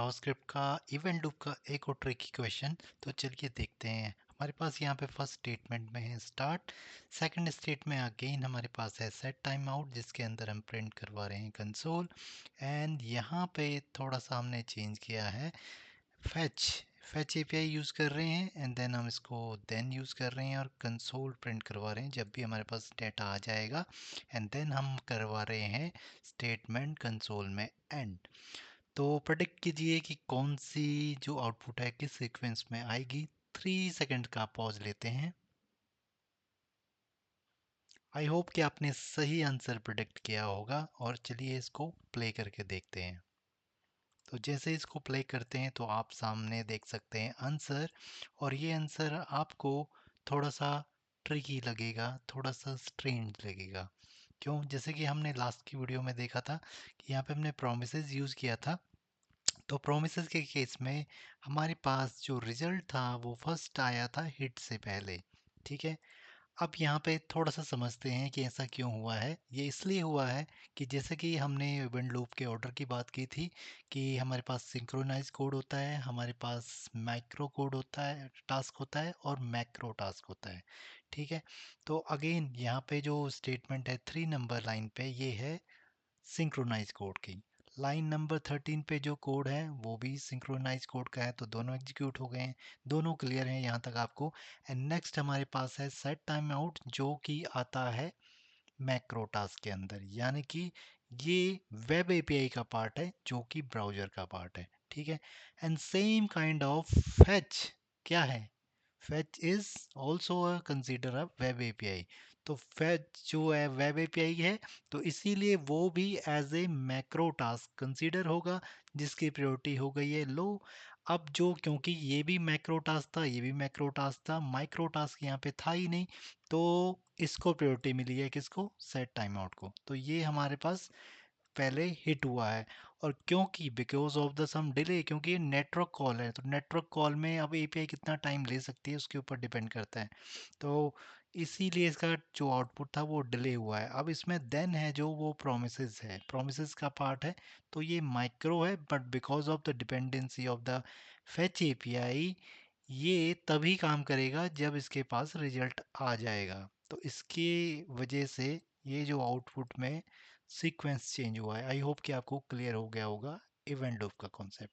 JavaScript का event loop का एक और ट्रिकी क्वेश्चन। तो चलिए देखते हैं। हमारे पास यहाँ पे फर्स्ट स्टेटमेंट में है स्टार्ट। सेकंड स्टेट में अगेन हमारे पास है सेट टाइम आउट, जिसके अंदर हम प्रिंट करवा रहे हैं कंसोल। एंड यहाँ पे थोड़ा सा हमने चेंज किया है, फैच फैच एपीआई यूज़ कर रहे हैं एंड देन हम इसको देन यूज़ कर रहे हैं और कंसोल प्रिंट करवा रहे हैं जब भी हमारे पास डेटा आ जाएगा। एंड देन हम करवा रहे हैं स्टेटमेंट कंसोल में एंड। तो प्रेडिक्ट कीजिए कि कौन सी जो आउटपुट है किस सीक्वेंस में आएगी। 3 सेकंड का पॉज लेते हैं। आई होप कि आपने सही आंसर प्रेडिक्ट किया होगा और चलिए इसको प्ले करके देखते हैं। तो जैसे इसको प्ले करते हैं तो आप सामने देख सकते हैं आंसर। और ये आंसर आपको थोड़ा सा ट्रिकी लगेगा, थोड़ा सा स्ट्रेंज लगेगा। क्यों? जैसे कि हमने लास्ट की वीडियो में देखा था कि यहाँ पे हमने प्रोमिसेस यूज़ किया था। तो प्रोमिसेस के केस में हमारे पास जो रिजल्ट था वो फर्स्ट आया था हिट से पहले। ठीक है। अब यहाँ पे थोड़ा सा समझते हैं कि ऐसा क्यों हुआ है। ये इसलिए हुआ है कि जैसे कि हमने इवेंट लूप के ऑर्डर की बात की थी कि हमारे पास सिंक्रोनाइज कोड होता है, हमारे पास माइक्रो कोड होता है, टास्क होता है और मैक्रो टास्क होता है। ठीक है। तो अगेन यहाँ पे जो स्टेटमेंट है 3 नंबर लाइन पे, ये है सिंक्रोनाइज कोड की। लाइन नंबर 13 पे जो कोड है वो भी सिंक्रोनाइज कोड का है, तो दोनों एग्जीक्यूट हो गए हैं, दोनों क्लियर हैं यहाँ तक आपको। एंड नेक्स्ट हमारे पास है सेट टाइम आउट, जो कि आता है मैक्रो टास्क के अंदर, यानी कि ये वेब एपीआई का पार्ट है जो कि ब्राउज़र का पार्ट है। ठीक है। And same kind of fetch क्या है, fetch is also consider a web API. तो फेच जो है वेब एपीआई है, तो इसीलिए वो भी as a macro task consider होगा, जिसकी प्रायोरिटी हो गई है लो। अब जो, क्योंकि ये भी मैक्रो टास्क था, ये भी मैक्रो टास्क था, माइक्रो टास्क यहाँ पे था ही नहीं, तो इसको प्रायोरिटी मिली है किसको, सेट टाइम आउट को। तो ये हमारे पास पहले हिट हुआ है। और क्योंकि because of the some delay, क्योंकि ये नेटवर्क कॉल है, तो नेटवर्क कॉल में अब एपीआई कितना टाइम ले सकती है उसके ऊपर डिपेंड करता है। तो इसीलिए इसका जो आउटपुट था वो डिले हुआ है। अब इसमें देन है जो वो प्रोमिसेस है, प्रोमिसेस का पार्ट है, तो ये माइक्रो है, but because of the dependency of the fetch API ये तभी काम करेगा जब इसके पास रिजल्ट आ जाएगा। तो इसकी वजह से ये जो आउटपुट में सीक्वेंस चेंज हुआ है। आई होप कि आपको क्लियर हो गया होगा इवेंट लूप का कॉन्सेप्ट।